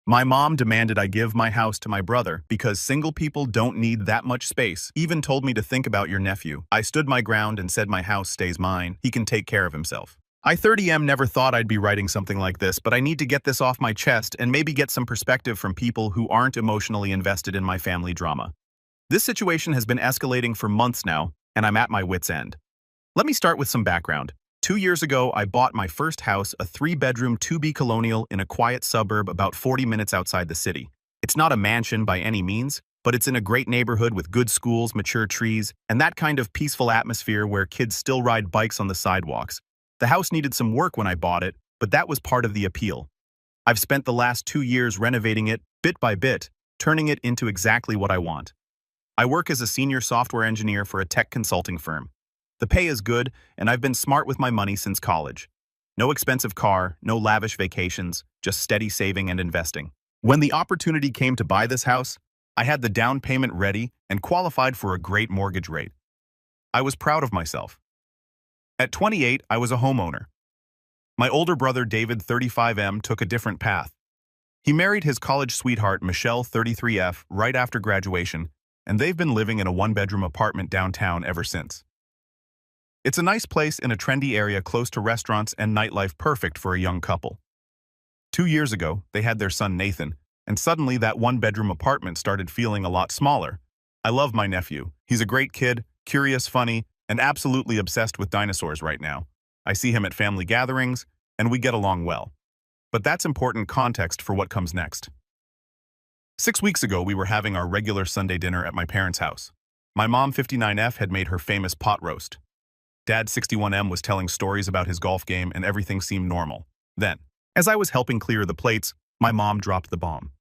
My mom demanded I give my house to my brother because single people don't need that much space. Even told me to think about your nephew. I stood my ground and said my house stays mine. He can take care of himself. I 30M never thought I'd be writing something like this, but I need to get this off my chest and maybe get some perspective from people who aren't emotionally invested in my family drama. This situation has been escalating for months now, and I'm at my wit's end. Let me start with some background. 2 years ago, I bought my first house, a 3-bedroom 2B colonial in a quiet suburb about 40 minutes outside the city. It's not a mansion by any means, but it's in a great neighborhood with good schools, mature trees, and that kind of peaceful atmosphere where kids still ride bikes on the sidewalks. The house needed some work when I bought it, but that was part of the appeal. I've spent the last 2 years renovating it, bit by bit, turning it into exactly what I want. I work as a senior software engineer for a tech consulting firm. The pay is good, and I've been smart with my money since college. No expensive car, no lavish vacations, just steady saving and investing. When the opportunity came to buy this house, I had the down payment ready and qualified for a great mortgage rate. I was proud of myself. At 28, I was a homeowner. My older brother David, 35M, took a different path. He married his college sweetheart, Michelle, 33F, right after graduation, and they've been living in a 1-bedroom apartment downtown ever since. It's a nice place in a trendy area close to restaurants and nightlife, perfect for a young couple. 2 years ago, they had their son Nathan, and suddenly that 1-bedroom apartment started feeling a lot smaller. I love my nephew. He's a great kid, curious, funny, and absolutely obsessed with dinosaurs right now. I see him at family gatherings, and we get along well. But that's important context for what comes next. 6 weeks ago, we were having our regular Sunday dinner at my parents' house. My mom, 59F, had made her famous pot roast. Dad, 61M, was telling stories about his golf game, and everything seemed normal. Then, as I was helping clear the plates, my mom dropped the bomb.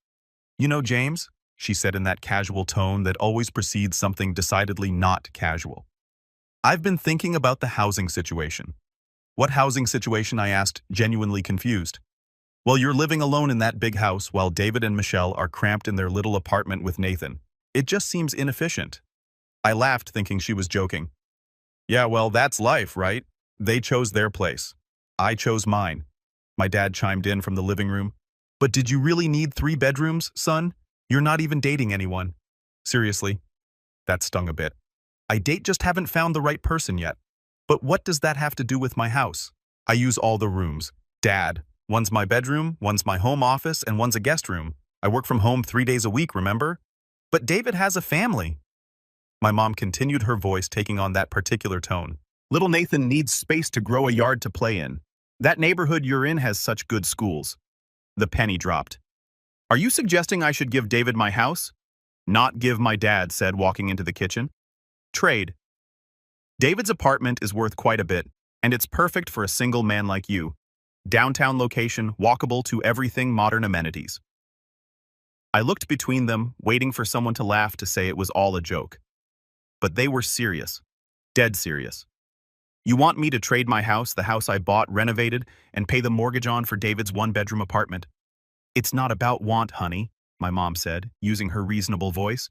"You know, James," she said in that casual tone that always precedes something decidedly not casual. "I've been thinking about the housing situation." "What housing situation?" I asked, genuinely confused. "Well, you're living alone in that big house while David and Michelle are cramped in their little apartment with Nathan. It just seems inefficient." I laughed, thinking she was joking. "Yeah, well, that's life, right? They chose their place. I chose mine." My dad chimed in from the living room. "But did you really need 3 bedrooms, son? You're not even dating anyone." "Seriously?" That stung a bit. "I date, just haven't found the right person yet." "But what does that have to do with my house? I use all the rooms. Dad, one's my bedroom, one's my home office, and one's a guest room. I work from home 3 days a week, remember?" "But David has a family." My mom continued, her voice taking on that particular tone. "Little Nathan needs space to grow, a yard to play in. That neighborhood you're in has such good schools." The penny dropped. "Are you suggesting I should give David my house?" "Not give," my dad said, walking into the kitchen. "Trade. David's apartment is worth quite a bit, and it's perfect for a single man like you. Downtown location, walkable to everything, modern amenities." I looked between them, waiting for someone to laugh, to say it was all a joke. But they were serious. Dead serious. "You want me to trade my house, the house I bought, renovated, and pay the mortgage on for David's 1-bedroom apartment?" "It's not about want, honey," my mom said, using her reasonable voice.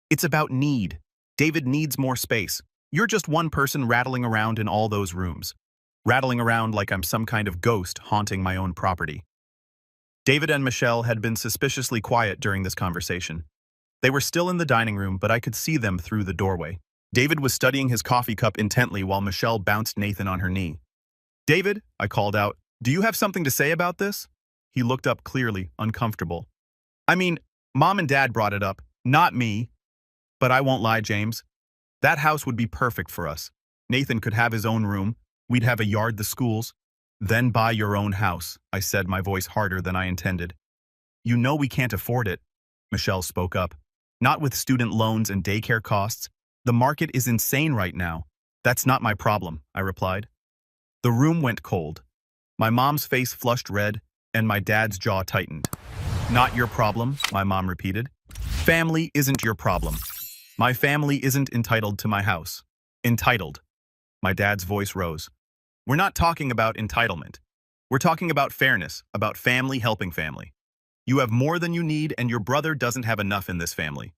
"It's about need. David needs more space. You're just one person rattling around in all those rooms. Rattling around like I'm some kind of ghost haunting my own property." David and Michelle had been suspiciously quiet during this conversation. They were still in the dining room, but I could see them through the doorway. David was studying his coffee cup intently while Michelle bounced Nathan on her knee. "David," I called out, "do you have something to say about this?" He looked up clearly, uncomfortable. "I mean, Mom and Dad brought it up, not me. But I won't lie, James. That house would be perfect for us. Nathan could have his own room. We'd have a yard, the schools." "Then buy your own house," I said, my voice harder than I intended. "You know we can't afford it," Michelle spoke up. "Not with student loans and daycare costs. The market is insane right now." "That's not my problem," I replied. The room went cold. My mom's face flushed red, and my dad's jaw tightened. "Not your problem," my mom repeated. "Family isn't your problem. My family isn't entitled to my house." "Entitled." My dad's voice rose. "We're not talking about entitlement. We're talking about fairness, about family helping family. You have more than you need, and your brother doesn't have enough in this family.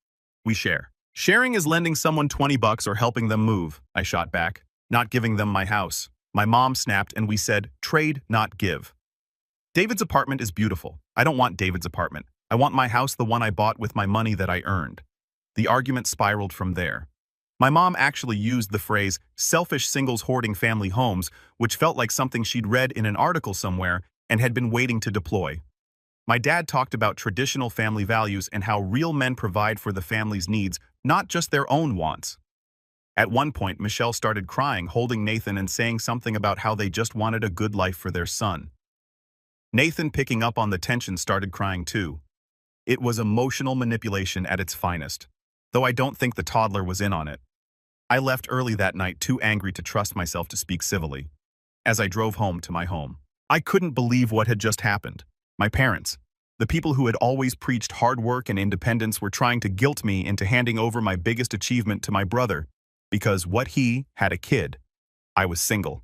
We share." "Sharing is lending someone $20 or helping them move," I shot back. "Not giving them my house." My mom snapped, and we said, "Trade, not give." "David's apartment is beautiful. I don't want David's apartment. I want my house, the one I bought with my money that I earned. The argument spiraled from there. My mom actually used the phrase, selfish singles hoarding family homes, which felt like something she'd read in an article somewhere and had been waiting to deploy. My dad talked about traditional family values and how real men provide for the family's needs, not just their own wants. At one point, Michelle started crying, holding Nathan and saying something about how they just wanted a good life for their son. Nathan, picking up on the tension, started crying too. It was emotional manipulation at its finest, though I don't think the toddler was in on it. I left early that night, too angry to trust myself to speak civilly. As I drove home to my home, I couldn't believe what had just happened. My parents, the people who had always preached hard work and independence, were trying to guilt me into handing over my biggest achievement to my brother, because he had a kid. I was single.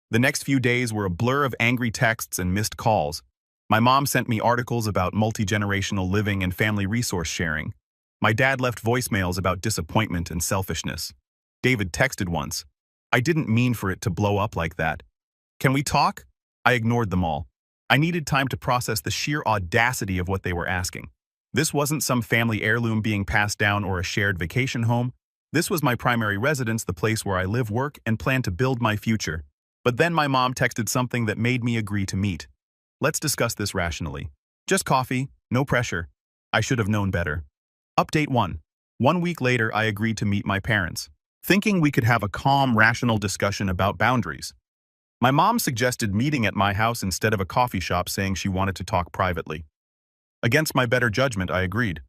The next few days were a blur of angry texts and missed calls. My mom sent me articles about multi-generational living and family resource sharing. My dad left voicemails about disappointment and selfishness. David texted once, "I didn't mean for it to blow up like that. Can we talk?" I ignored them all. I needed time to process the sheer audacity of what they were asking. This wasn't some family heirloom being passed down or a shared vacation home. This was my primary residence, the place where I live, work, and plan to build my future. But then my mom texted something that made me agree to meet. Let's discuss this rationally. Just coffee, no pressure. I should have known better. Update 1. 1 week later, I agreed to meet my parents, thinking we could have a calm, rational discussion about boundaries. My mom suggested meeting at my house instead of a coffee shop, saying she wanted to talk privately. Against my better judgment, I agreed.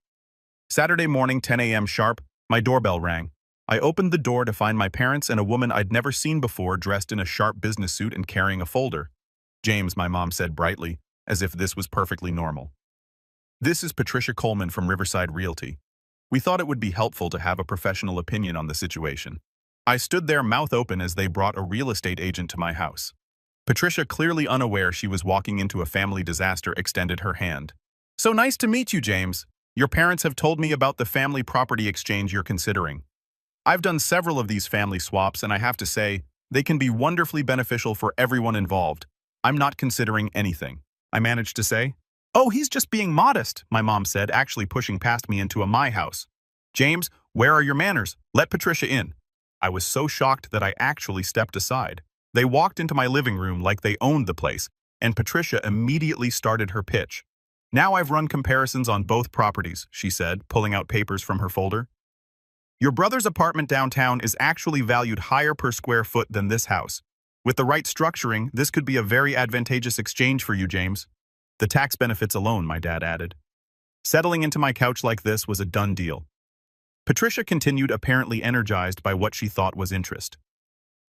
Saturday morning, 10 a.m. sharp, my doorbell rang. I opened the door to find my parents and a woman I'd never seen before, dressed in a sharp business suit and carrying a folder. "James," my mom said brightly, as if this was perfectly normal. "This is Patricia Coleman from Riverside Realty. We thought it would be helpful to have a professional opinion on the situation." I stood there, mouth open, as they brought a real estate agent to my house. Patricia, clearly unaware she was walking into a family disaster, extended her hand. "So nice to meet you, James. Your parents have told me about the family property exchange you're considering. I've done several of these family swaps, and I have to say, they can be wonderfully beneficial for everyone involved. I'm not considering anything," I managed to say. "Oh, he's just being modest," my mom said, actually pushing past me into my house. "James, where are your manners? Let Patricia in." I was so shocked that I actually stepped aside. They walked into my living room like they owned the place, and Patricia immediately started her pitch. "Now I've run comparisons on both properties," she said, pulling out papers from her folder. "Your brother's apartment downtown is actually valued higher per square foot than this house. With the right structuring, this could be a very advantageous exchange for you, James. The tax benefits alone," my dad added. Settling into my couch like this was a done deal. Patricia continued, apparently energized by what she thought was interest.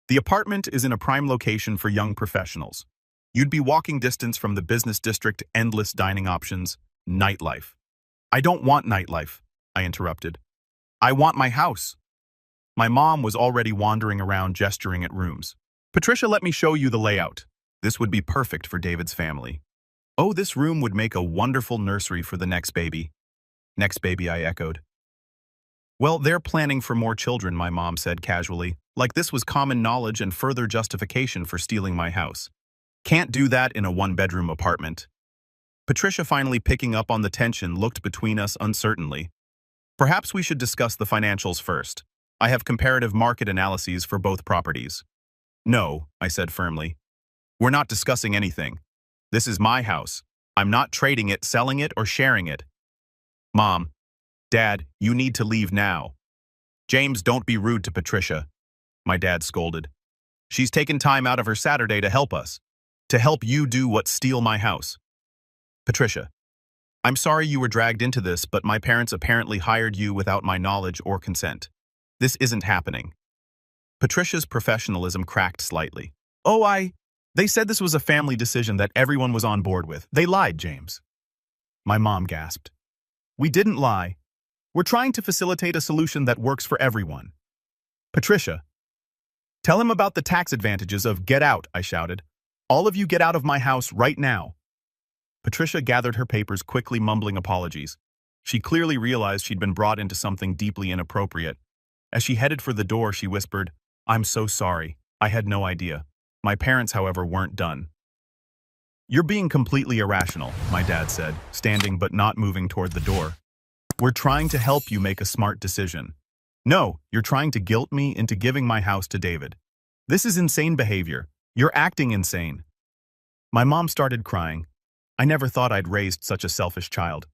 "The apartment is in a prime location for young professionals. You'd be walking distance from the business district, endless dining options, nightlife." "I don't want nightlife," I interrupted. "I want my house." My mom was already wandering around, gesturing at rooms. "Patricia, let me show you the layout. This would be perfect for David's family." "Oh, this room would make a wonderful nursery for the next baby." "Next baby," I echoed. "Well, they're planning for more children," my mom said casually, like this was common knowledge and further justification for stealing my house. "Can't do that in a one-bedroom apartment." Patricia, finally picking up on the tension, looked between us uncertainly. "Perhaps we should discuss the financials first. I have comparative market analyses for both properties." "No," I said firmly. "We're not discussing anything. This is my house. I'm not trading it, selling it, or sharing it." "Mom, Dad, you need to leave now." "James, don't be rude to Patricia," my dad scolded. "She's taken time out of her Saturday to help us. To help you do what? Steal my house." "Patricia, I'm sorry you were dragged into this, but my parents apparently hired you without my knowledge or consent. This isn't happening." Patricia's professionalism cracked slightly. They said this was a family decision that everyone was on board with. They lied, James." My mom gasped. "We didn't lie. We're trying to facilitate a solution that works for everyone." "Patricia, tell him about the tax advantages of get out," I shouted. "All of you get out of my house right now." Patricia gathered her papers, quickly mumbling apologies. She clearly realized she'd been brought into something deeply inappropriate. As she headed for the door, she whispered, "I'm so sorry. I had no idea." My parents, however, weren't done. You're being completely irrational, my dad said, standing but not moving toward the door. We're trying to help you make a smart decision. No, you're trying to guilt me into giving my house to David. This is insane behavior. You're acting insane. My mom started crying. I never thought I'd raised such a selfish child.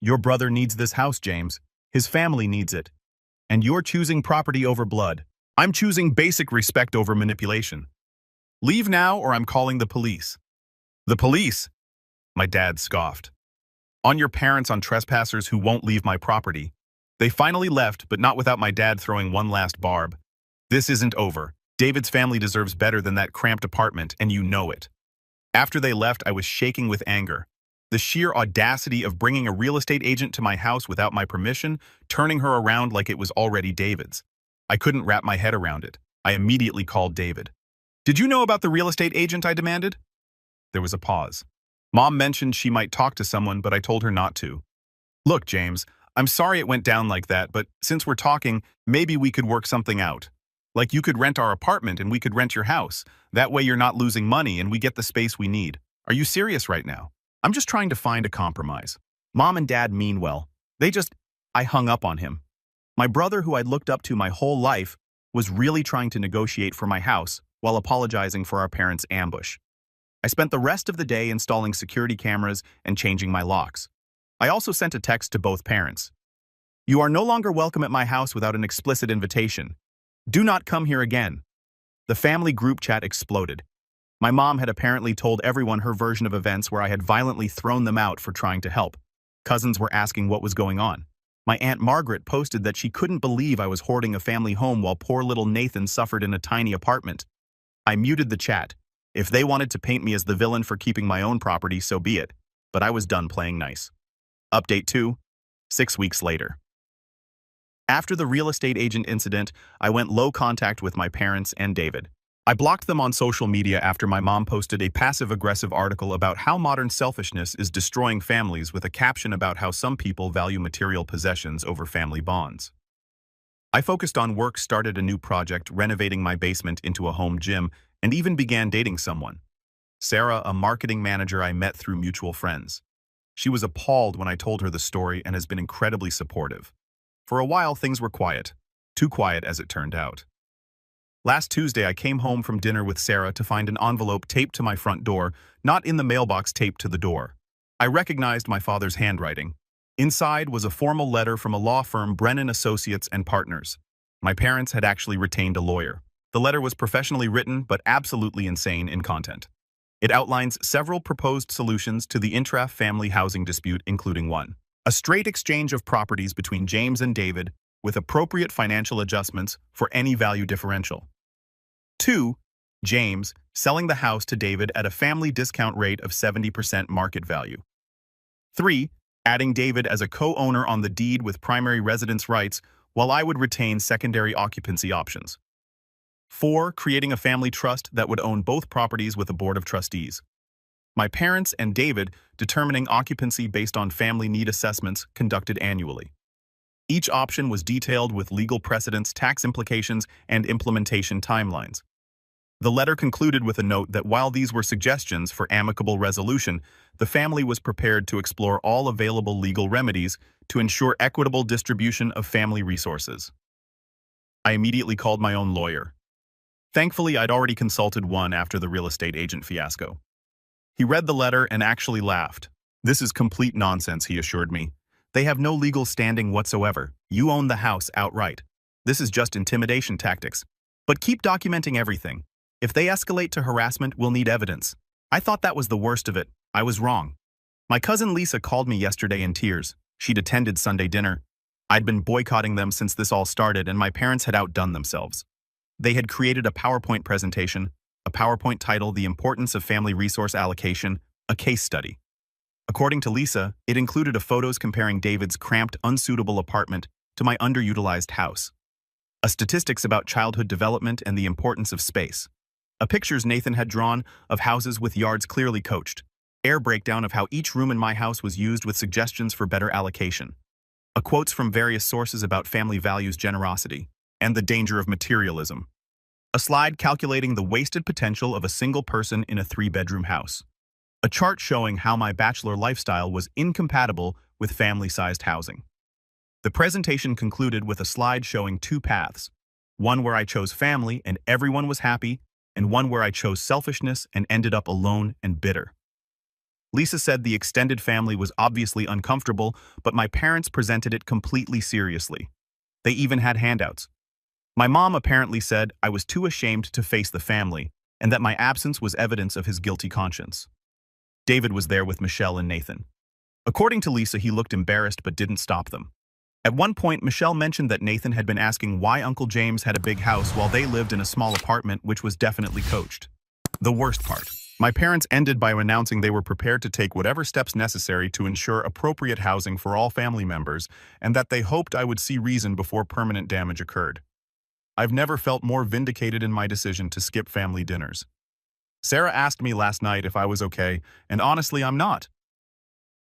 Your brother needs this house, James. His family needs it. And you're choosing property over blood. I'm choosing basic respect over manipulation. Leave now or I'm calling the police. The police? My dad scoffed. On your parents on trespassers who won't leave my property. They finally left, but not without my dad throwing one last barb. This isn't over. David's family deserves better than that cramped apartment, and you know it. After they left, I was shaking with anger. The sheer audacity of bringing a real estate agent to my house without my permission, turning her around like it was already David's. I couldn't wrap my head around it. I immediately called David. Did you know about the real estate agent? I demanded. There was a pause. Mom mentioned she might talk to someone, but I told her not to. Look, James, I'm sorry it went down like that, but since we're talking, maybe we could work something out. Like you could rent our apartment and we could rent your house. That way you're not losing money and we get the space we need. Are you serious right now? I'm just trying to find a compromise. Mom and Dad mean well. I hung up on him. My brother, who I'd looked up to my whole life, was really trying to negotiate for my house while apologizing for our parents' ambush. I spent the rest of the day installing security cameras and changing my locks. I also sent a text to both parents. You are no longer welcome at my house without an explicit invitation. Do not come here again. The family group chat exploded. My mom had apparently told everyone her version of events where I had violently thrown them out for trying to help. Cousins were asking what was going on. My Aunt Margaret posted that she couldn't believe I was hoarding a family home while poor little Nathan suffered in a tiny apartment. I muted the chat. If they wanted to paint me as the villain for keeping my own property, so be it. But I was done playing nice. Update 2, 6 weeks later. After the real estate agent incident, I went low contact with my parents and David. I blocked them on social media after my mom posted a passive-aggressive article about how modern selfishness is destroying families with a caption about how some people value material possessions over family bonds. I focused on work, started a new project, renovating my basement into a home gym, and even began dating someone. Sarah, a marketing manager I met through mutual friends. She was appalled when I told her the story and has been incredibly supportive. For a while, things were quiet. Too quiet, as it turned out. Last Tuesday, I came home from dinner with Sarah to find an envelope taped to my front door, not in the mailbox taped to the door. I recognized my father's handwriting. Inside was a formal letter from a law firm, Brennan Associates and Partners. My parents had actually retained a lawyer. The letter was professionally written, but absolutely insane in content. It outlines several proposed solutions to the intra-family housing dispute, including 1. A straight exchange of properties between James and David, with appropriate financial adjustments for any value differential. 2. James selling the house to David at a family discount rate of 70% market value. 3. Adding David as a co-owner on the deed with primary residence rights, while I would retain secondary occupancy options. 4. Creating a family trust that would own both properties with a board of trustees. My parents and David determining occupancy based on family need assessments conducted annually. Each option was detailed with legal precedents, tax implications, and implementation timelines. The letter concluded with a note that while these were suggestions for amicable resolution, the family was prepared to explore all available legal remedies to ensure equitable distribution of family resources. I immediately called my own lawyer. Thankfully, I'd already consulted one after the real estate agent fiasco. He read the letter and actually laughed. This is complete nonsense, he assured me. They have no legal standing whatsoever. You own the house outright. This is just intimidation tactics. But keep documenting everything. If they escalate to harassment, we'll need evidence. I thought that was the worst of it. I was wrong. My cousin Lisa called me yesterday in tears. She'd attended Sunday dinner. I'd been boycotting them since this all started, and my parents had outdone themselves. They had created a PowerPoint presentation, a PowerPoint title, The Importance of Family Resource Allocation, a case study. According to Lisa, it included a photos comparing David's cramped, unsuitable apartment to my underutilized house, a statistics about childhood development and the importance of space, a pictures Nathan had drawn of houses with yards clearly coached, air breakdown of how each room in my house was used with suggestions for better allocation, a quotes from various sources about family values, generosity, and the danger of materialism, a slide calculating the wasted potential of a single person in a 3-bedroom house. a chart showing how my bachelor lifestyle was incompatible with family-sized housing. The presentation concluded with a slide showing two paths, one where I chose family and everyone was happy, and one where I chose selfishness and ended up alone and bitter. Lisa said the extended family was obviously uncomfortable, but my parents presented it completely seriously. They even had handouts. My mom apparently said I was too ashamed to face the family, and that my absence was evidence of his guilty conscience. David was there with Michelle and Nathan. According to Lisa, he looked embarrassed but didn't stop them. At one point, Michelle mentioned that Nathan had been asking why Uncle James had a big house while they lived in a small apartment, which was definitely coached. The worst part. My parents ended by announcing they were prepared to take whatever steps necessary to ensure appropriate housing for all family members, and that they hoped I would see reason before permanent damage occurred. I've never felt more vindicated in my decision to skip family dinners. Sarah asked me last night if I was okay, and honestly, I'm not.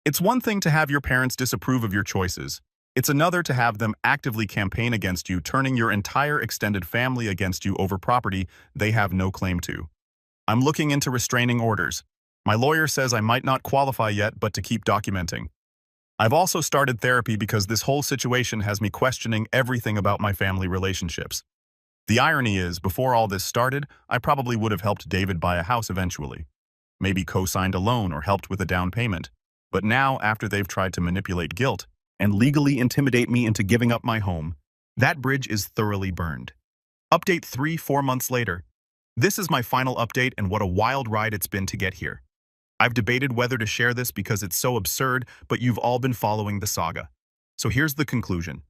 It's one thing to have your parents disapprove of your choices. It's another to have them actively campaign against you, turning your entire extended family against you over property they have no claim to. I'm looking into restraining orders. My lawyer says I might not qualify yet, but to keep documenting. I've also started therapy because this whole situation has me questioning everything about my family relationships. The irony is, before all this started, I probably would have helped David buy a house eventually. Maybe co-signed a loan or helped with a down payment. But now, after they've tried to manipulate guilt and legally intimidate me into giving up my home, that bridge is thoroughly burned. Update 3-4 months later. This is my final update, and what a wild ride it's been to get here. I've debated whether to share this because it's so absurd, but you've all been following the saga. So here's the conclusion.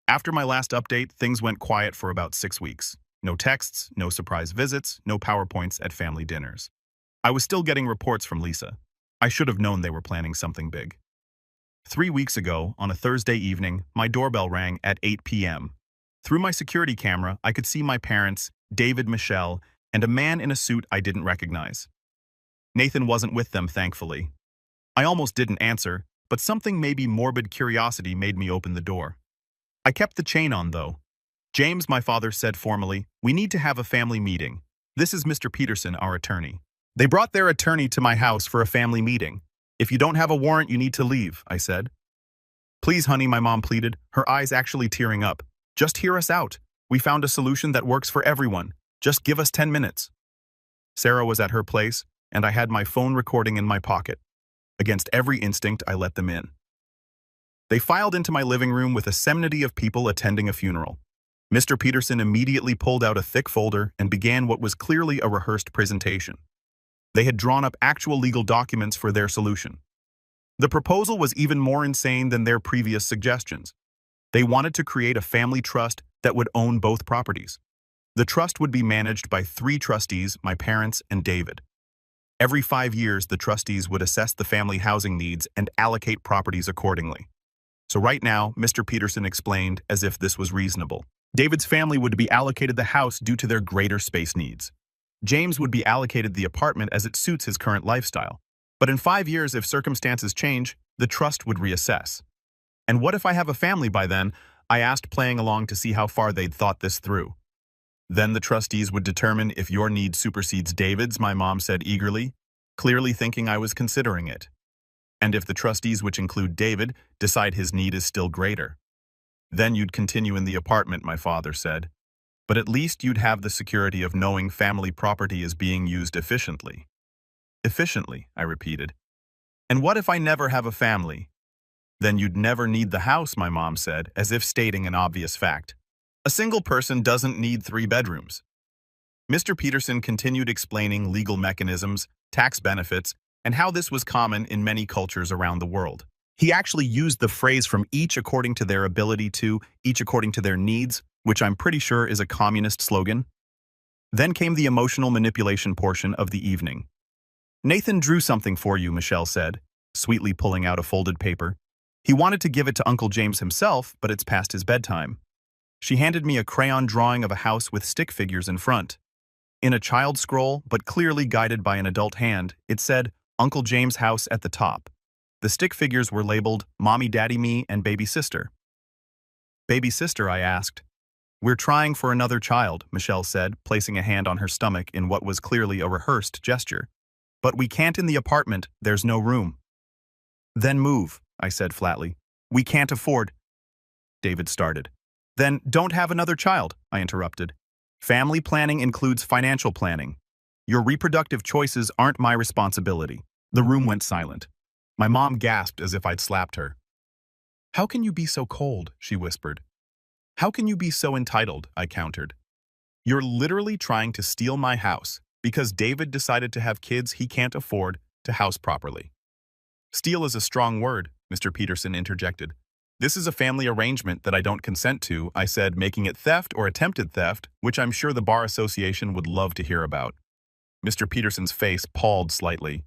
After my last update, things went quiet for about 6 weeks. No texts, no surprise visits, no PowerPoints at family dinners. I was still getting reports from Lisa. I should have known they were planning something big. 3 weeks ago, on a Thursday evening, my doorbell rang at 8 p.m. Through my security camera, I could see my parents, David, Michelle, and a man in a suit I didn't recognize. Nathan wasn't with them, thankfully. I almost didn't answer, but something maybe morbid curiosity made me open the door. I kept the chain on, though. James, my father, said formally, "We need to have a family meeting. This is Mr. Peterson, our attorney." They brought their attorney to my house for a family meeting. "If you don't have a warrant, you need to leave," I said. "Please, honey," my mom pleaded, her eyes actually tearing up. "Just hear us out. We found a solution that works for everyone. Just give us 10 minutes. Sarah was at her place, and I had my phone recording in my pocket. Against every instinct, I let them in. They filed into my living room with a solemnity of people attending a funeral. Mr. Peterson immediately pulled out a thick folder and began what was clearly a rehearsed presentation. They had drawn up actual legal documents for their solution. The proposal was even more insane than their previous suggestions. They wanted to create a family trust that would own both properties. The trust would be managed by 3 trustees, my parents and David. Every 5 years, the trustees would assess the family housing needs and allocate properties accordingly. So right now, Mr. Peterson explained as if this was reasonable. David's family would be allocated the house due to their greater space needs. James would be allocated the apartment as it suits his current lifestyle. But in 5 years, if circumstances change, the trust would reassess. And what if I have a family by then? I asked, playing along to see how far they'd thought this through. Then the trustees would determine if your need supersedes David's, my mom said eagerly, clearly thinking I was considering it. And if the trustees, which include David, decide his need is still greater. Then you'd continue in the apartment, my father said. But at least you'd have the security of knowing family property is being used efficiently. Efficiently, I repeated. And what if I never have a family? Then you'd never need the house, my mom said, as if stating an obvious fact. A single person doesn't need 3 bedrooms. Mr. Peterson continued explaining legal mechanisms, tax benefits, and how this was common in many cultures around the world. He actually used the phrase from each according to their ability to, each according to their needs, which I'm pretty sure is a communist slogan. Then came the emotional manipulation portion of the evening. Nathan drew something for you, Michelle said, sweetly pulling out a folded paper. He wanted to give it to Uncle James himself, but it's past his bedtime. She handed me a crayon drawing of a house with stick figures in front. In a child scroll, but clearly guided by an adult hand, it said, Uncle James' house at the top. The stick figures were labeled Mommy, Daddy, Me, and Baby Sister. Baby Sister, I asked. We're trying for another child, Michelle said, placing a hand on her stomach in what was clearly a rehearsed gesture. But we can't in the apartment, there's no room. Then move, I said flatly. We can't afford. David started. Then don't have another child, I interrupted. Family planning includes financial planning. Your reproductive choices aren't my responsibility. The room went silent. My mom gasped as if I'd slapped her. How can you be so cold? She whispered. How can you be so entitled? I countered. You're literally trying to steal my house because David decided to have kids he can't afford to house properly. Steal is a strong word, Mr. Peterson interjected. This is a family arrangement that I don't consent to, I said, making it theft or attempted theft, which I'm sure the Bar Association would love to hear about. Mr. Peterson's face palled slightly.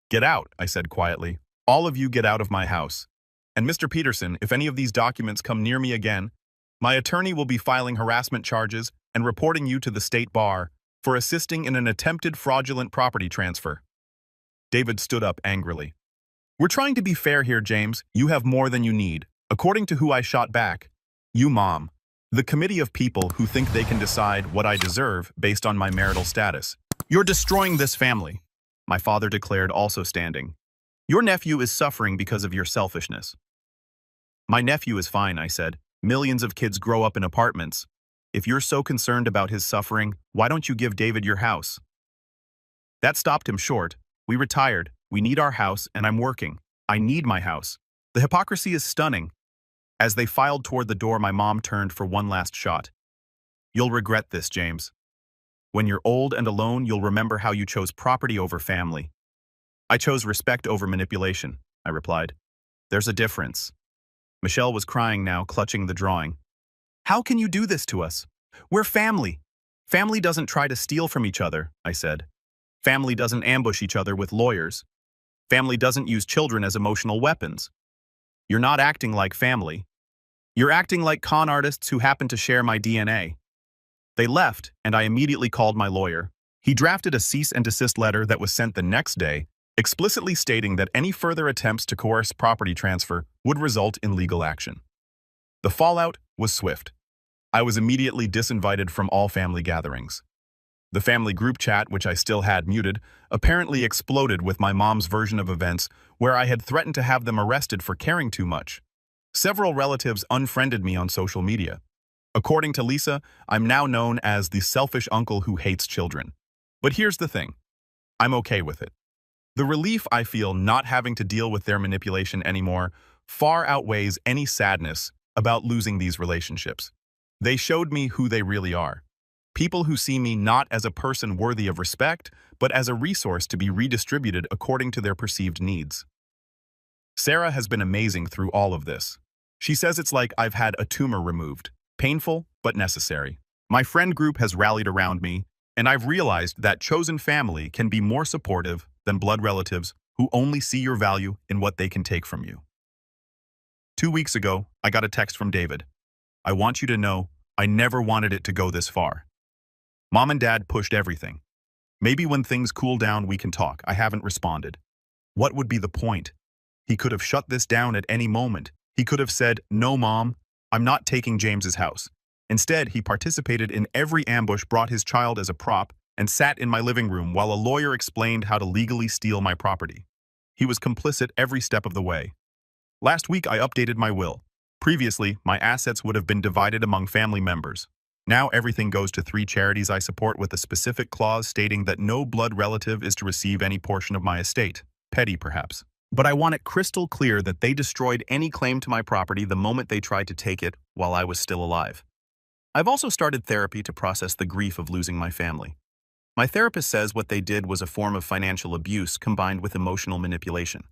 Get out, I said quietly. All of you get out of my house. And Mr. Peterson, if any of these documents come near me again, my attorney will be filing harassment charges and reporting you to the state bar for assisting in an attempted fraudulent property transfer. David stood up angrily. We're trying to be fair here, James. You have more than you need. According to who I shot back, you, Mom. The committee of people who think they can decide what I deserve based on my marital status. You're destroying this family, my father declared, also standing. Your nephew is suffering because of your selfishness. My nephew is fine, I said. Millions of kids grow up in apartments. If you're so concerned about his suffering, why don't you give David your house? That stopped him short. We retired. We need our house, and I'm working. I need my house. The hypocrisy is stunning. As they filed toward the door, my mom turned for one last shot. You'll regret this, James. When you're old and alone, you'll remember how you chose property over family. I chose respect over manipulation, I replied. There's a difference. Michelle was crying now, clutching the drawing. How can you do this to us? We're family. Family doesn't try to steal from each other, I said. Family doesn't ambush each other with lawyers. Family doesn't use children as emotional weapons. You're not acting like family. You're acting like con artists who happen to share my DNA. They left, and I immediately called my lawyer. He drafted a cease and desist letter that was sent the next day, explicitly stating that any further attempts to coerce property transfer would result in legal action. The fallout was swift. I was immediately disinvited from all family gatherings. The family group chat, which I still had muted, apparently exploded with my mom's version of events where I had threatened to have them arrested for caring too much. Several relatives unfriended me on social media. According to Lisa, I'm now known as the selfish uncle who hates children. But here's the thing. I'm okay with it. The relief I feel not having to deal with their manipulation anymore far outweighs any sadness about losing these relationships. They showed me who they really are. People who see me not as a person worthy of respect, but as a resource to be redistributed according to their perceived needs. Sarah has been amazing through all of this. She says it's like I've had a tumor removed. Painful, but necessary. My friend group has rallied around me, and I've realized that chosen family can be more supportive than blood relatives who only see your value in what they can take from you. 2 weeks ago, I got a text from David. I want you to know I never wanted it to go this far. Mom and Dad pushed everything. Maybe when things cool down, we can talk. I haven't responded. What would be the point? He could have shut this down at any moment. He could have said, no, Mom, I'm not taking James's house. Instead, he participated in every ambush, brought his child as a prop, and sat in my living room while a lawyer explained how to legally steal my property. He was complicit every step of the way. Last week, I updated my will. Previously, my assets would have been divided among family members. Now everything goes to 3 charities I support with a specific clause stating that no blood relative is to receive any portion of my estate. Petty, perhaps. But I want it crystal clear that they destroyed any claim to my property the moment they tried to take it while I was still alive. I've also started therapy to process the grief of losing my family. My therapist says what they did was a form of financial abuse combined with emotional manipulation.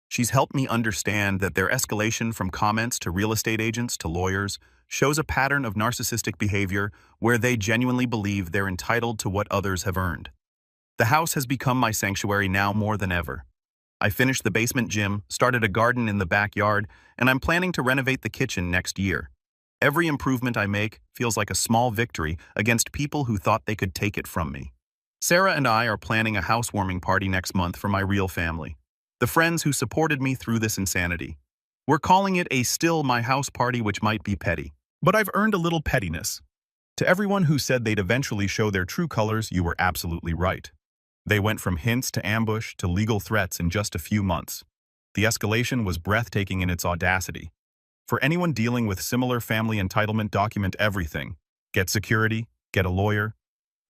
She's helped me understand that their escalation from comments to real estate agents to lawyers shows a pattern of narcissistic behavior where they genuinely believe they're entitled to what others have earned. The house has become my sanctuary now more than ever. I finished the basement gym, started a garden in the backyard, and I'm planning to renovate the kitchen next year. Every improvement I make feels like a small victory against people who thought they could take it from me. Sarah and I are planning a housewarming party next month for my real family, the friends who supported me through this insanity. We're calling it a still my house party, which might be petty. But I've earned a little pettiness. To everyone who said they'd eventually show their true colors, you were absolutely right. They went from hints to ambush to legal threats in just a few months. The escalation was breathtaking in its audacity. For anyone dealing with similar family entitlement, document everything. Get security, get a lawyer,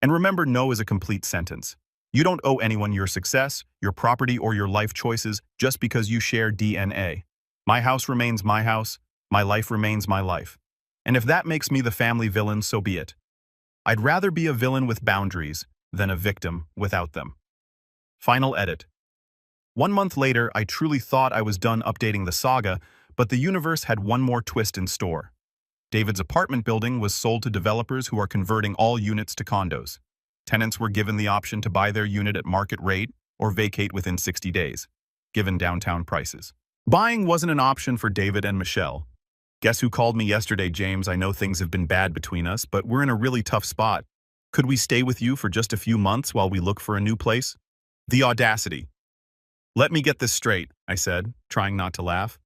and remember, no is a complete sentence. You don't owe anyone your success, your property, or your life choices just because you share DNA. My house remains my house, my life remains my life. And if that makes me the family villain, so be it. I'd rather be a villain with boundaries than a victim without them. Final edit. 1 month later, I truly thought I was done updating the saga, but the universe had one more twist in store. David's apartment building was sold to developers who are converting all units to condos. Tenants were given the option to buy their unit at market rate or vacate within 60 days, given downtown prices. Buying wasn't an option for David and Michelle. Guess who called me yesterday, James? I know things have been bad between us, but we're in a really tough spot. Could we stay with you for just a few months while we look for a new place? The audacity. Let me get this straight, I said, trying not to laugh.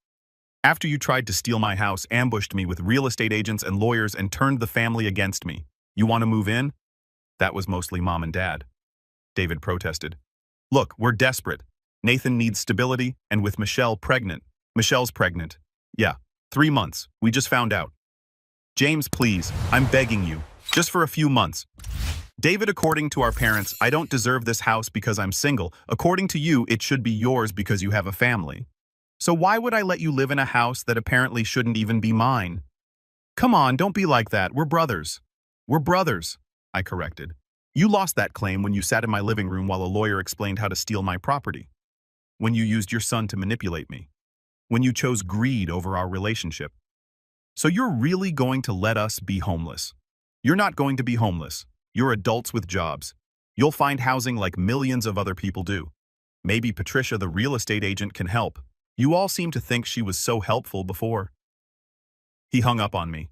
After you tried to steal my house, ambushed me with real estate agents and lawyers, and turned the family against me, you want to move in? That was mostly Mom and Dad. David protested. Look, we're desperate. Nathan needs stability, and with Michelle pregnant. Michelle's pregnant. Yeah, 3 months. We just found out. James, please, I'm begging you. Just for a few months. David, according to our parents, I don't deserve this house because I'm single. According to you, it should be yours because you have a family. So why would I let you live in a house that apparently shouldn't even be mine? Come on, don't be like that. We're brothers. We're brothers, I corrected. You lost that claim when you sat in my living room while a lawyer explained how to steal my property. When you used your son to manipulate me. When you chose greed over our relationship. So you're really going to let us be homeless? You're not going to be homeless. You're adults with jobs. You'll find housing like millions of other people do. Maybe Patricia, the real estate agent, can help. You all seem to think she was so helpful before. He hung up on me.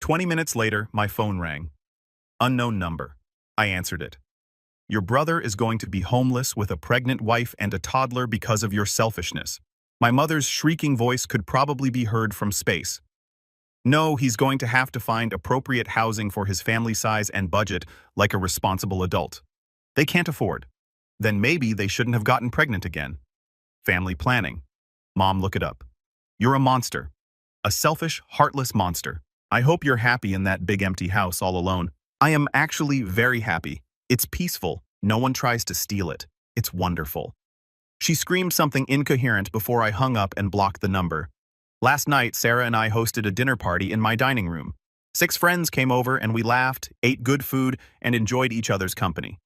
20 minutes later, my phone rang. Unknown number. I answered it. Your brother is going to be homeless with a pregnant wife and a toddler because of your selfishness. My mother's shrieking voice could probably be heard from space. No, he's going to have to find appropriate housing for his family size and budget like a responsible adult. They can't afford. Then maybe they shouldn't have gotten pregnant again. Family planning. Mom, look it up. You're a monster. A selfish, heartless monster. I hope you're happy in that big empty house all alone. I am actually very happy. It's peaceful. No one tries to steal it. It's wonderful. She screamed something incoherent before I hung up and blocked the number. Last night, Sarah and I hosted a dinner party in my dining room. 6 friends came over and we laughed, ate good food, and enjoyed each other's company.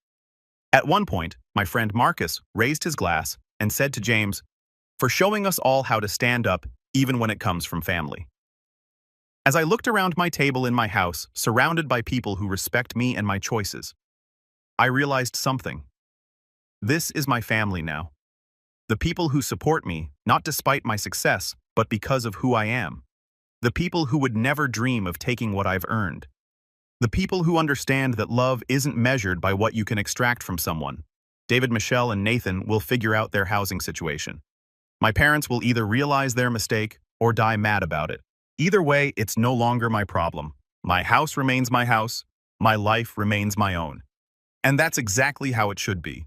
At one point, my friend Marcus raised his glass and said to James, for showing us all how to stand up even when it comes from family. As I looked around my table in my house, surrounded by people who respect me and my choices, I realized something. This is my family now. The people who support me, not despite my success, but because of who I am. The people who would never dream of taking what I've earned. The people who understand that love isn't measured by what you can extract from someone. David, Michelle, and Nathan will figure out their housing situation. My parents will either realize their mistake or die mad about it. Either way, it's no longer my problem. My house remains my house. My life remains my own. And that's exactly how it should be.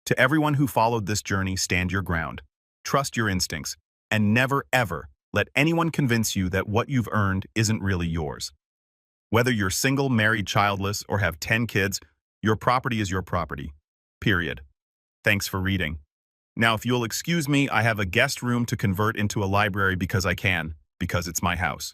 To everyone who followed this journey, stand your ground. Trust your instincts. And never, ever let anyone convince you that what you've earned isn't really yours. Whether you're single, married, childless, or have 10 kids, your property is your property. Period. Thanks for reading. Now, if you'll excuse me, I have a guest room to convert into a library because I can, because it's my house.